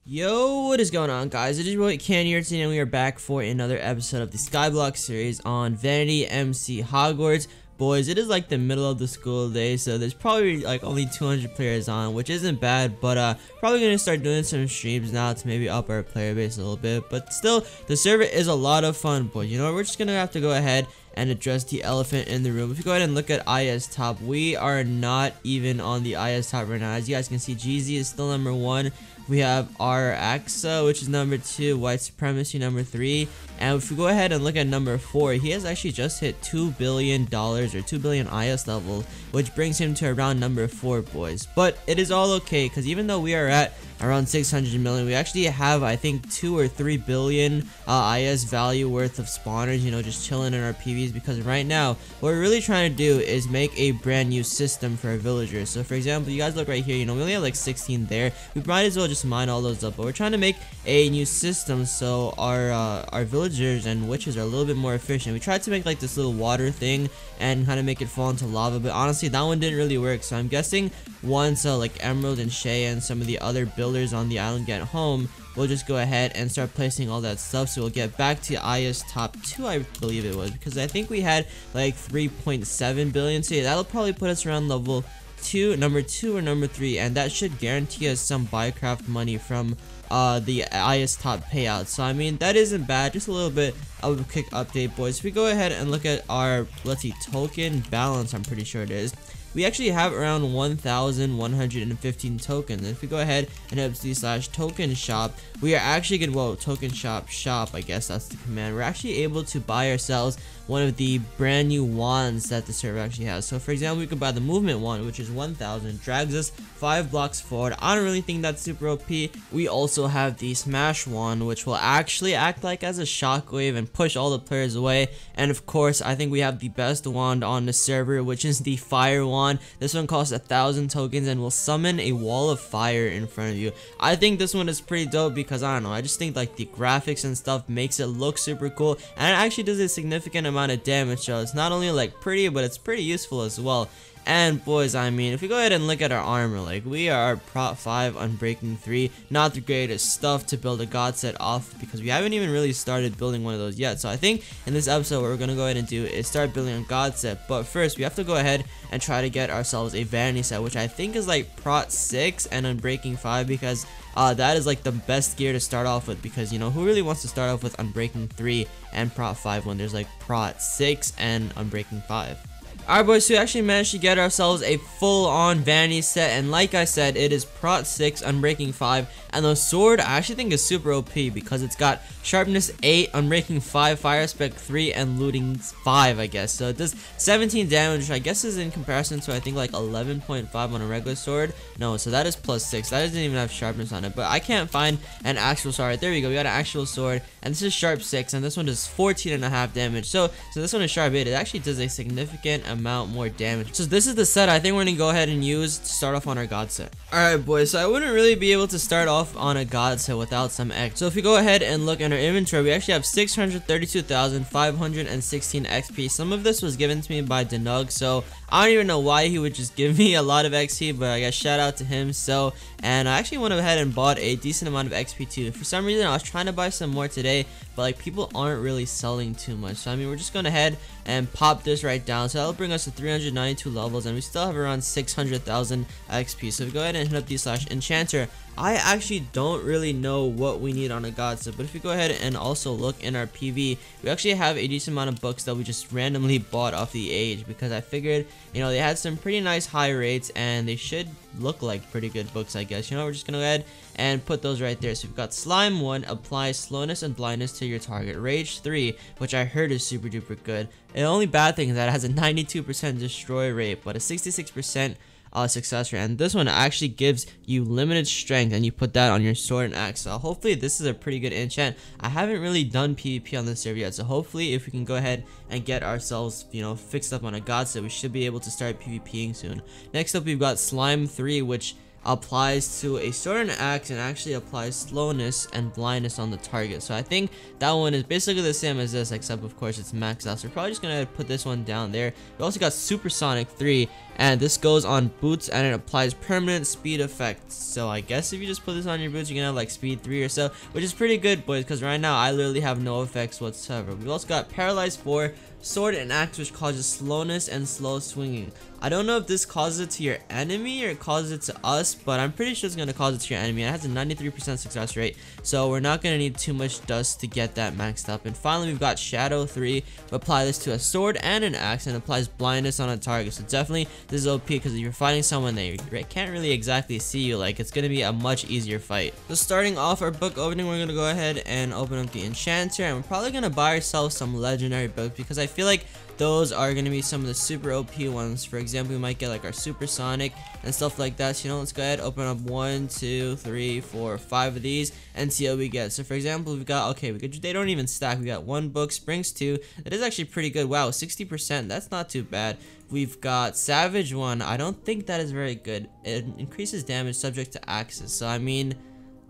Yo, what is going on, guys? It is your boy Candy here today, and we are back for another episode of the Skyblock series on Vanity MC Hogwarts. Boys, it is like the middle of the school day, so there's probably like only 200 players on, which isn't bad, but probably gonna start doing some streams now to maybe up our player base a little bit. But still, the server is a lot of fun. But you know what, we're just gonna have to go ahead and address the elephant in the room. If you go ahead and look at IS top, we are not even on the IS top right now. As you guys can see, GZ is still number 1. We have our AXA, which is number 2, White Supremacy number 3, and if we go ahead and look at number 4, he has actually just hit $2 billion or 2 billion IS level, which brings him to around number 4, boys. But it is all okay, because even though we are at around 600 million, we actually have, I think, 2 or 3 billion IS value worth of spawners, you know, just chilling in our PVs. Because right now, what we're really trying to do is make a brand new system for our villagers. So for example, you guys look right here, you know, we only have like 16 there. We might as well just mine all those up, but we're trying to make a new system so our villagers and witches are a little bit more efficient. We tried to make like this little water thing and kind of make it fall into lava, but honestly that one didn't really work. So I'm guessing once like Emerald and Shay and some of the other builders on the island get home, we'll just go ahead and start placing all that stuff, so we'll get back to IS top 2, I believe it was, because I think we had like 3.7 billion. So yeah, that'll probably put us around level 2, number 2 or number 3, and that should guarantee us some Buycraft money from the IS top payout. So I mean, that isn't bad. Just a little bit of a quick update, boys. If we go ahead and look at our, let's see, token balance, I'm pretty sure it is, we actually have around 1,115 tokens. And if we go ahead and hit /token shop, we are actually gonna, well, token shop, I guess that's the command. We're actually able to buy ourselves one of the brand new wands that the server actually has. So for example, we could buy the movement wand, which is 1,000, drags us 5 blocks forward. I don't really think that's super OP. We also have the smash wand, which will actually act like as a shockwave and push all the players away. And of course, I think we have the best wand on the server, which is the fire wand. This one costs 1,000 tokens and will summon a wall of fire in front of you. I think this one is pretty dope because, I don't know, I just think like the graphics and stuff makes it look super cool, and it actually does a significant amount of damage. So it's not only like pretty, but it's pretty useful as well. And boys, I mean, if we go ahead and look at our armor, like we are prot 5 Unbreaking 3, not the greatest stuff to build a god set off, because we haven't even really started building one of those yet. So I think in this episode what we're gonna go ahead and do is start building a god set. But first we have to go ahead and try to get ourselves a vanity set, which I think is like prot 6 and Unbreaking 5, because that is like the best gear to start off with. Because, you know, who really wants to start off with Unbreaking 3 and prot 5 when there's like prot 6 and Unbreaking 5? Alright, boys, so we actually managed to get ourselves a full-on vanity set, and like I said, it is prot 6, Unbreaking 5, and the sword I actually think is super OP because it's got sharpness 8, Unbreaking 5, fire spec 3, and looting 5, I guess. So it does 17 damage, which I guess is in comparison to I think like 11.5 on a regular sword. No, so that is plus 6. That doesn't even have sharpness on it, but I can't find an actual sword. Right, there we go, we got an actual sword, and this is sharp 6, and this one does 14.5 damage. So this one is sharp 8. It actually does a significant amount more damage. So this is the set I think we're gonna go ahead and use to start off on our god set. Alright, boys, so I wouldn't really be able to start off on a god set without some X. So if we go ahead and look in our inventory, we actually have 632,516 XP. Some of this was given to me by Denug, so I don't even know why he would just give me a lot of XP, but I guess shout out to him. So, and I actually went ahead and bought a decent amount of XP too. For some reason I was trying to buy some more today, but like people aren't really selling too much. So I mean, we're just gonna head and pop this right down. So that'll bring us to 392 levels, and we still have around 600,000 XP. So if we go ahead and hit up /enchanter, I actually don't really know what we need on a god set, but if we go ahead and also look in our PV, we actually have a decent amount of books that we just randomly bought off the age, because I figured, you know, they had some pretty nice high rates and they should look like pretty good books, I guess. You know, we're just gonna go ahead and put those right there. So we've got Slime 1, applies slowness and blindness to your target. Rage 3, which I heard is super duper good. And the only bad thing is that it has a 92% destroy rate, but a 66% success rate, and this one actually gives you limited strength, and you put that on your sword and axe. So hopefully this is a pretty good enchant. I haven't really done PvP on this server yet, so hopefully if we can go ahead and get ourselves, you know, fixed up on a god set, we should be able to start PvPing soon. Next up, we've got Slime 3, which applies to a sword and axe and actually applies slowness and blindness on the target. So I think that one is basically the same as this, except of course it's maxed out. So we're probably just gonna put this one down there. We also got Supersonic 3, and this goes on boots and it applies permanent speed effects. So I guess if you just put this on your boots, you're gonna have like speed 3 or so, which is pretty good, boys, because right now I literally have no effects whatsoever. We've also got Paralyzed 4, sword and axe, which causes slowness and slow swinging. I don't know if this causes it to your enemy or it causes it to us, but I'm pretty sure it's going to cause it to your enemy. It has a 93% success rate, so we're not going to need too much dust to get that maxed up. And finally, we've got Shadow 3. We apply this to a sword and an axe and applies blindness on a target. So definitely this is OP, because if you're fighting someone that can't really exactly see you, like, it's going to be a much easier fight. So starting off our book opening, we're going to go ahead and open up the Enchanter, and we're probably going to buy ourselves some legendary books, because I feel like those are going to be some of the super OP ones. For example, we might get like our Supersonic and stuff like that. So, let's go ahead, open up 1, 2, 3, 4, 5 of these and see what we get. So for example, we've got, okay, they don't even stack. We got 1 book, Springs 2. That is actually pretty good. Wow, 60%. That's not too bad. We've got Savage 1. I don't think that is very good. It increases damage subject to axes. So I mean,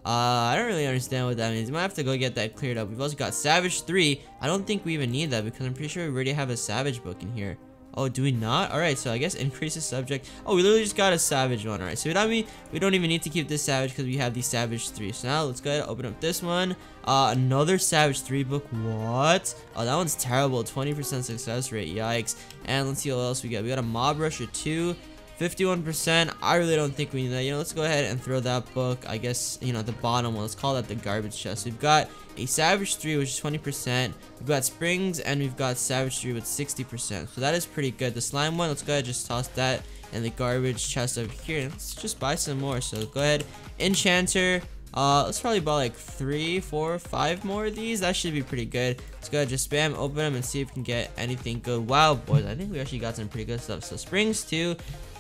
I don't really understand what that means. You might have to go get that cleared up. We've also got Savage 3. I don't think we even need that, because I'm pretty sure we already have a Savage book in here. Oh, do we not? Alright, so I guess increases subject. Oh, we literally just got a Savage one. Alright, so that means we don't even need to keep this Savage, because we have the Savage 3. So now let's go ahead and open up this one. Another Savage 3 book. What? Oh, that one's terrible. 20% success rate. Yikes. And let's see what else we got. We got a Mob Rusher 2. 51%. I really don't think we need that. Let's go ahead and throw that book, I guess, at the bottom one. Let's call that the garbage chest. We've got a Savage 3, which is 20%. We've got Springs, and we've got Savage 3 with 60%. So that is pretty good. The slime one, let's go ahead and just toss that in the garbage chest over here. Let's just buy some more. So go ahead. Enchanter. Let's probably buy like 3, 4, 5 more of these. That should be pretty good. Let's go ahead, just spam, open them, and see if we can get anything good. Wow, boys, I think we actually got some pretty good stuff. So Springs 2.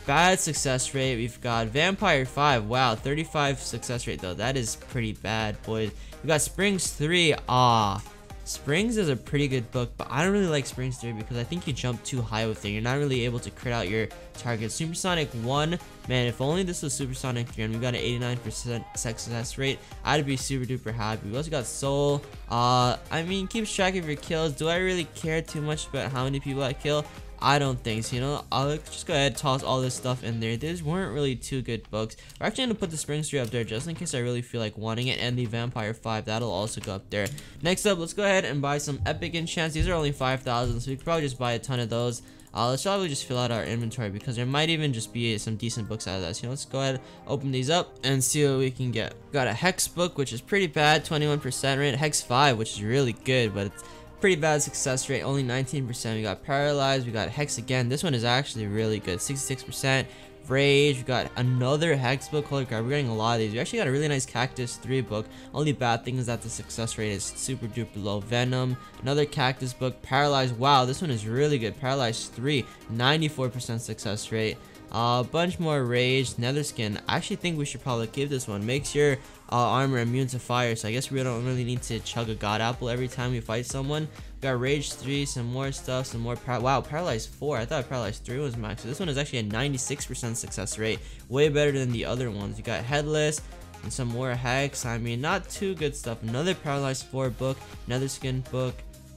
Bad success rate. We've got Vampire 5. Wow, 35 success rate though. That is pretty bad, boys. We got Springs 3. Springs is a pretty good book, but I don't really like Springs 3 because I think you jump too high with it. You're not really able to crit out your target. Supersonic 1. Man, if only this was Supersonic 3 and we got an 89% success rate, I'd be super duper happy. We also got Soul. I mean, keeps track of your kills. Do I really care too much about how many people I kill? I don't think so. I'll just go ahead and toss all this stuff in there. These weren't really too good books. We're actually going to put the Springs 3 up there just in case I really feel like wanting it, and the Vampire 5, that'll also go up there. Next up, let's go ahead and buy some Epic Enchants. These are only 5,000, so we could probably just buy a ton of those. Let's probably just fill out our inventory because there might even just be some decent books out of this. Let's go ahead, open these up, and see what we can get. We got a Hex book, which is pretty bad, 21% rate. Hex 5, which is really good, but it's pretty bad success rate, only 19%. We got Paralyzed, we got Hex again. This one is actually really good, 66%. Rage, we got another Hex book. Holy crap, we're getting a lot of these. We actually got a really nice Cactus 3 book. Only bad thing is that the success rate is super duper low. Venom, another Cactus book. Paralyzed, wow, this one is really good. Paralyzed 3, 94% success rate. A bunch more Rage, Nether Skin. I actually think we should probably give this one. Makes your armor immune to fire, so I guess we don't really need to chug a god apple every time we fight someone. We got Rage 3, some more stuff, some more wow, Paralyzed 4. I thought Paralyzed 3 was max. So this one is actually a 96% success rate, way better than the other ones. You got Headless and some more Hex. I mean, not too good stuff. Another Paralyzed 4 book, Nether Skin book.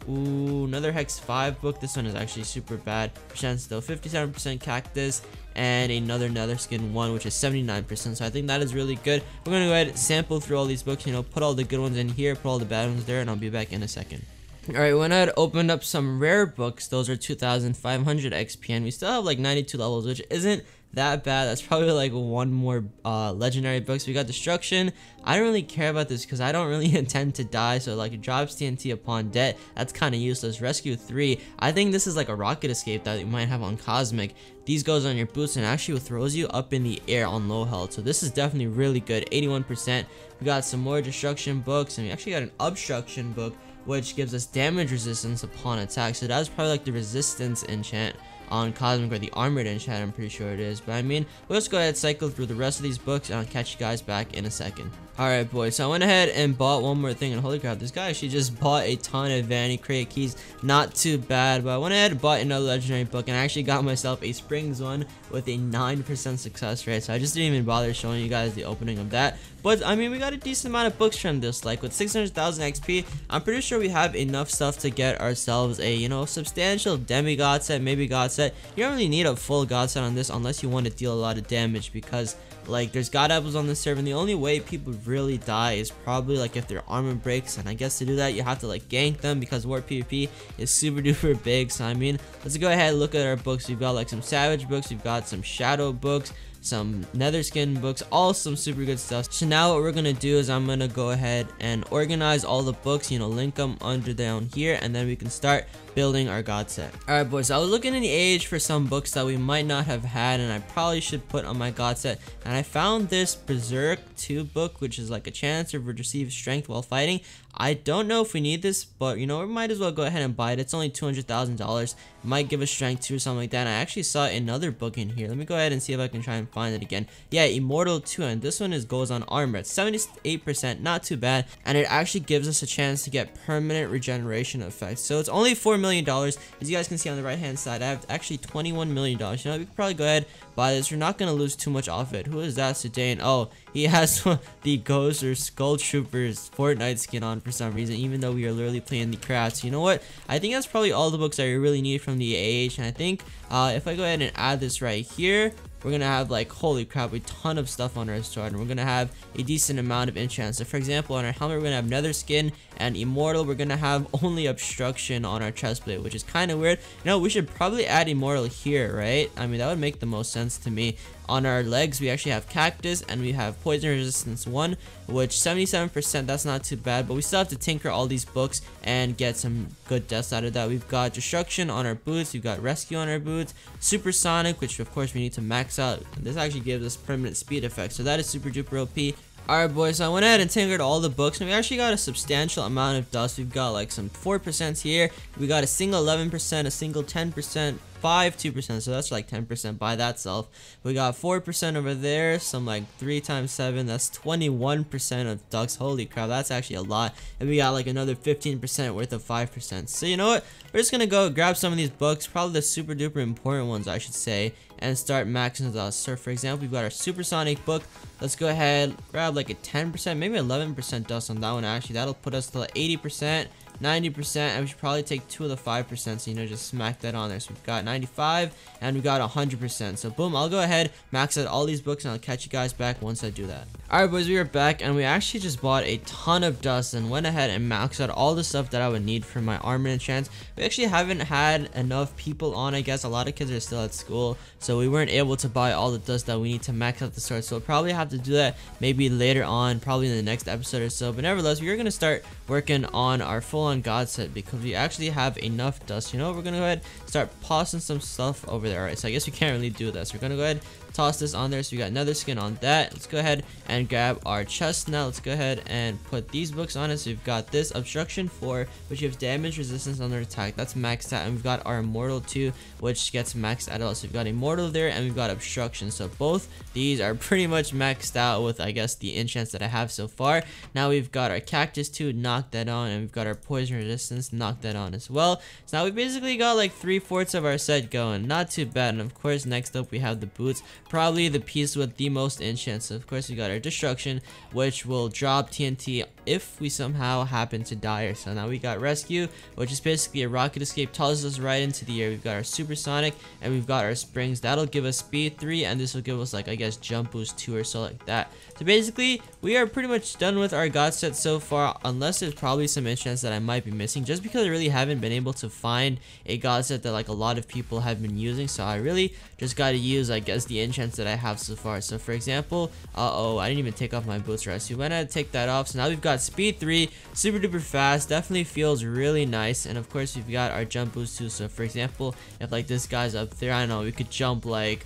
Ooh, another Hex 5 book. This one is actually super bad percent still. 57% Cactus, and another Nether Skin 1, which is 79%. So I think that is really good. We're gonna go ahead and sample through all these books, put all the good ones in here, put all the bad ones there, and I'll be back in a second. Alright, we went ahead, opened up some rare books. Those are 2,500 XP, and we still have like 92 levels, which isn't that bad. That's probably like one more legendary books. We got Destruction. I don't really care about this because I don't really intend to die, so like it drops TNT upon death. That's kind of useless. Rescue 3. I think this is like a rocket escape that you might have on Cosmic. These goes on your boots and actually throws you up in the air on low health, so this is definitely really good. 81%. We got some more Destruction books, and we actually got an Obstruction book, which gives us damage resistance upon attack. So that's probably like the resistance enchant. on Cosmic or the Armored Enchant, I'm pretty sure it is. But I mean, we'll just go ahead and cycle through the rest of these books, and I'll catch you guys back in a second. Alright boys, so I went ahead and bought one more thing, and holy crap, this guy actually just bought a ton of vanity crate keys. Not too bad, but I went ahead and bought another legendary book, and I actually got myself a Springs one with a 9% success rate, so I just didn't even bother showing you guys the opening of that. But I mean, we got a decent amount of books from this. Like with 600,000 XP, I'm pretty sure we have enough stuff to get ourselves a, you know, substantial demigod set, maybe god set. You don't really need a full god set on this unless you want to deal a lot of damage, because like there's god apples on the server, and the only way people really die is probably like if their armor breaks, and I guess to do that you have to like gank them, because war PvP is super duper big. So I mean, let's go ahead and look at our books. We've got like some savage books, we've got some shadow books, some nether skin books, all some super good stuff. So now what we're gonna do is I'm gonna go ahead and organize all the books, you know, link them under down here, and then we can start building our god set. Alright boys, so I was looking in the age for some books that we might not have had, and I probably should put on my god set, and I found this Berserk 2 book, which is like a chance to receive strength while fighting. I don't know if we need this, but you know, we might as well go ahead and buy it. It's only $200,000. Might give us strength 2 or something like that. And I actually saw another book in here. Let me go ahead and see if I can try and find it again. Yeah, Immortal 2, and this one goes on armor. It's 78%, not too bad, and it actually gives us a chance to get permanent regeneration effects. So it's only $4 million. As you guys can see on the right hand side, I have actually $21 million. You know, we could probably go ahead buy this. We're not gonna lose too much off it. Who is that, Sedain? Oh, he has the Ghost or Skull Troopers Fortnite skin on for some reason, even though we are literally playing the crafts. You know what? I think that's probably all the books that we really need from the AH, and I think if I go ahead and add this right here, we're gonna have like, holy crap, a ton of stuff on our sword, and we're gonna have a decent amount of enchants. So for example, on our helmet we're gonna have nether skin, and immortal we're gonna have only obstruction on our chest plate, which is kind of weird. You know, we should probably add immortal here, right? I mean, that would make the most sense to me. On our legs we actually have cactus, and we have poison resistance 1, which 77%, that's not too bad, but we still have to tinker all these books and get some good deaths out of that. We've got destruction on our boots, we've got rescue on our boots, supersonic, which of course we need to max out. This actually gives us permanent speed effect, so that is super duper OP. Alright boys, so I went ahead and tinkered all the books, and we actually got a substantial amount of dust. We've got like some 4% here, we got a single 11%, a single 10%, 2%, so that's like 10% by that self. We got 4% over there, some like 3 times 7, that's 21% of ducks. Holy crap, that's actually a lot. And we got like another 15% worth of 5%. So you know what, we're just gonna go grab some of these books, probably the super duper important ones I should say, and start maxing dust. So for example, we've got our supersonic book. Let's go ahead, grab like a 10%, maybe 11% dust on that one. Actually, that'll put us to like 80%, 90%, and we should probably take 2 of the 5%, so you know, just smack that on there. So we've got 95 and we got 100%. So boom, I'll go ahead, max out all these books, and I'll catch you guys back once I do that. Alright boys, we are back, and we actually just bought a ton of dust and went ahead and maxed out all the stuff that I would need for my armor enchants. We actually haven't had enough people on, I guess. A lot of kids are still at school, so we weren't able to buy all the dust that we need to max out the sword. So we'll probably have to do that maybe later on, probably in the next episode or so. But nevertheless, we are going to start working on our full-on god set, because we actually have enough dust. You know, we're going to go ahead and start tossing some stuff over there. Alright, so I guess we can't really do this. We're going to go ahead, toss this on there. So we got another skin on that. Let's go ahead and grab our chest now. Let's go ahead and put these books on it. So we've got this obstruction 4, which gives damage resistance under attack, that's maxed out, and we've got our immortal 2, which gets maxed out. So we've got immortal there, and we've got obstruction. So both these are pretty much maxed out with, I guess, the enchants that I have so far. Now we've got our cactus 2, knock that on, and we've got our poison resistance, knock that on as well. So now we basically got like 3/4 of our set going, not too bad. And of course, next up we have the boots, probably the piece with the most enchants. So of course we got our destruction, which will drop TNT if we somehow happen to die. So now we got rescue, which is basically a rocket escape, tosses us right into the air. We've got our supersonic, and we've got our springs, that'll give us speed 3, and this will give us like, I guess, jump boost 2 or so like that. So basically we are pretty much done with our god set so far, unless there's probably some enchants that I might be missing, just because I really haven't been able to find a god set that like a lot of people have been using. So I really just got to use, I guess, the enchants that I have so far. So for example, I didn't even take off my boots, right? So we went ahead and take that off. So now we've got speed 3, super duper fast, definitely feels really nice. And of course we've got our jump boost too. So for example, if like this guy's up there, I don't know, we could jump like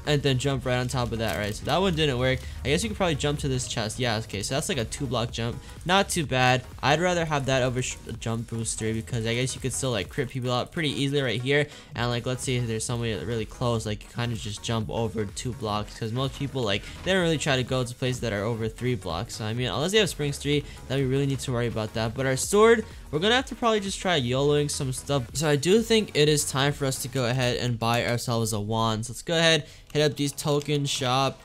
and then jump right on top of that, right? So that one didn't work. I guess you could probably jump to this chest. Yeah, okay, so that's like a 2-block jump. Not too bad. I'd rather have that over jump booster because I guess you could still like crit people out pretty easily right here. And like, let's say if there's somebody really close, like you kind of just jump over 2 blocks because most people like they don't really try to go to places that are over 3 blocks. So I mean, unless they have Spring Street, then we really need to worry about that. But our sword, we're gonna have to probably just try YOLOing some stuff. So I do think it is time for us to go ahead and buy ourselves a wand. So let's go ahead, hit up these token shop,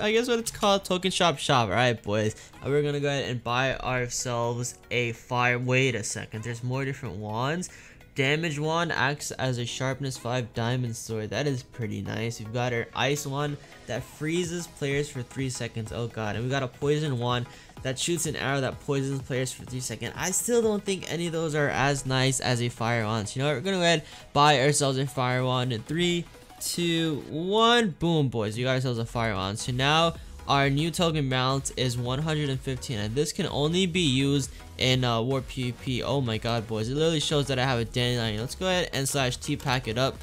I guess what it's called, token shop. All right, boys, we're gonna go ahead and buy ourselves a fire. Wait a second, there's more different wands. Damage wand acts as a sharpness 5 diamond sword. That is pretty nice. We've got our ice wand that freezes players for 3 seconds. Oh god. And we got a poison wand that shoots an arrow that poisons players for 3 seconds. I still don't think any of those are as nice as a fire wand. So you know what, we're gonna go ahead buy ourselves a fire wand in 3, 2, 1. Boom, boys, we got ourselves a fire wand. So now our new token balance is 115, and this can only be used in war PvP. Oh my god, boys, it literally shows that I have a dandelion. Let's go ahead and slash T-pack it up.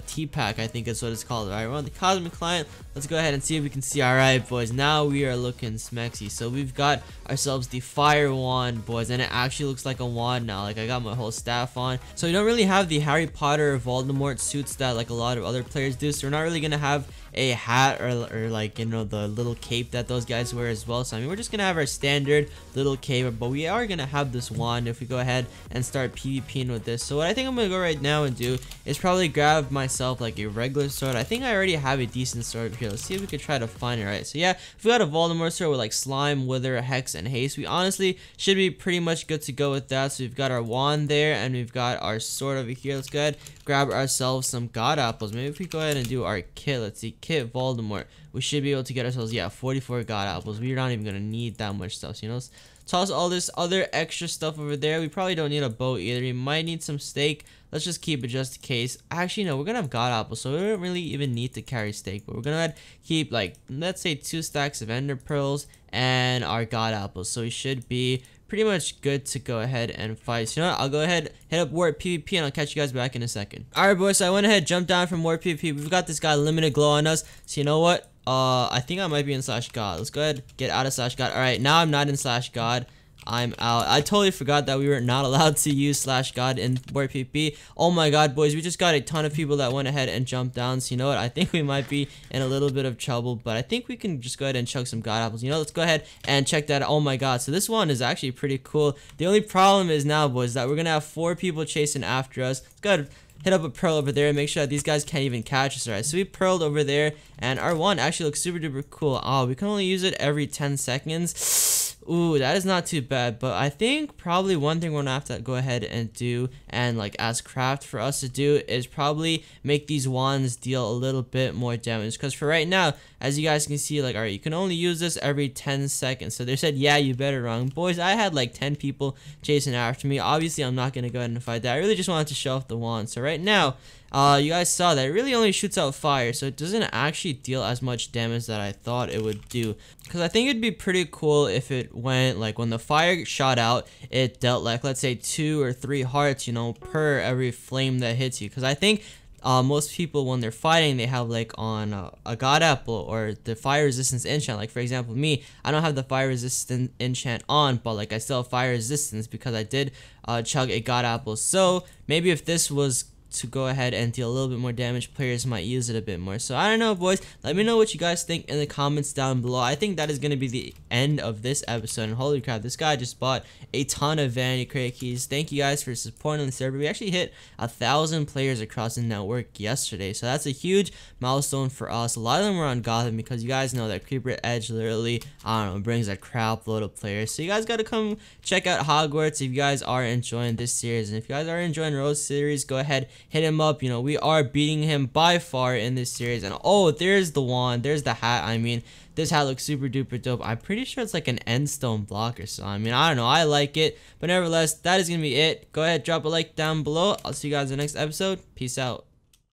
T-pack, I think is what it's called. Alright, we're on the cosmic client. Let's go ahead and see if we can see. Alright, boys, now we are looking smexy. So we've got ourselves the fire wand, boys, and it actually looks like a wand now. Like I got my whole staff on. So we don't really have the Harry Potter or Voldemort suits that like a lot of other players do. So we're not really gonna have a hat or like, you know, the little cape that those guys wear as well. So I mean, we're just gonna have our standard little cape, but we are gonna have this wand if we go ahead and start PvPing with this. So what I think I'm gonna go right now and do is probably grab myself like a regular sword. I think I already have a decent sword here. Let's see if we could try to find it. Right, so yeah, if we got a Voldemort sword with like slime, wither, hex, and haste, we honestly should be pretty much good to go with that. So we've got our wand there and we've got our sword over here. Let's go ahead, grab ourselves some god apples. Maybe if we go ahead and do our kit, let's see, kit Voldemort, we should be able to get ourselves, yeah, 44 god apples. We're not even gonna need that much stuff, so, you know. Let's toss all this other extra stuff over there. We probably don't need a bow either. We might need some steak. Let's just keep it just in case. Actually, no, we're gonna have god apples, so we don't really even need to carry steak, but we're gonna keep like, let's say 2 stacks of ender pearls and our god apples, so we should be pretty much good to go ahead and fight. So you know what, I'll go ahead, hit up War PvP, and I'll catch you guys back in a second. Alright, boys, so I went ahead, jumped down from War PvP. We've got this guy limited glow on us, so you know what, I think I might be in slash god. Let's go ahead, get out of slash god. Alright, now I'm not in slash god, I'm out. I totally forgot that we were not allowed to use slash god in War PvP. Oh my god, boys, we just got a ton of people that went ahead and jumped down. So you know what, I think we might be in a little bit of trouble, but I think we can just go ahead and chug some god apples. You know, let's go ahead and check that. Oh my god, so this one is actually pretty cool. The only problem is now, boys, that we're gonna have 4 people chasing after us. Let's go ahead, hit up a pearl over there and make sure that these guys can't even catch us. Alright, so we pearled over there, and our one actually looks super duper cool. Oh, we can only use it every 10 seconds. Ooh, that is not too bad, but I think probably one thing we're gonna have to go ahead and do, and like as craft for us to do, is probably make these wands deal a little bit more damage, because for right now, as you guys can see, like, alright, you can only use this every 10 seconds. So they said, yeah, you better run. Boys, I had like 10 people chasing after me. Obviously, I'm not gonna go ahead and fight that. I really just wanted to show off the wand. So right now, you guys saw that it really only shoots out fire, so it doesn't actually deal as much damage that I thought it would do. Because I think it'd be pretty cool if it went, like, when the fire shot out, it dealt like, let's say 2 or 3 hearts, you know, per every flame that hits you. Because I think most people, when they're fighting, they have like on a god apple or the fire resistance enchant. Like for example, me, I don't have the fire resistance enchant on, but like I still have fire resistance because I did chug a god apple. So maybe if this was to go ahead and deal a little bit more damage, players might use it a bit more. So I don't know, boys, let me know what you guys think in the comments down below. I think that is going to be the end of this episode, and holy crap, this guy just bought a ton of vanity crate keys. Thank you guys for supporting the server. We actually hit 1,000 players across the network yesterday, so that's a huge milestone for us. A lot of them were on Gotham because you guys know that Creeper Edge literally, I don't know, brings a crap load of players. So you guys got to come check out Hogwarts if you guys are enjoying this series, and if you guys are enjoying Rose series, go ahead, hit him up. You know, we are beating him by far in this series. And oh, there's the wand, there's the hat. I mean, this hat looks super duper dope. I'm pretty sure it's like an end stone blocker, so I mean, I don't know, I like it. But nevertheless, that is gonna be it. Go ahead, drop a like down below. I'll see you guys in the next episode. Peace out.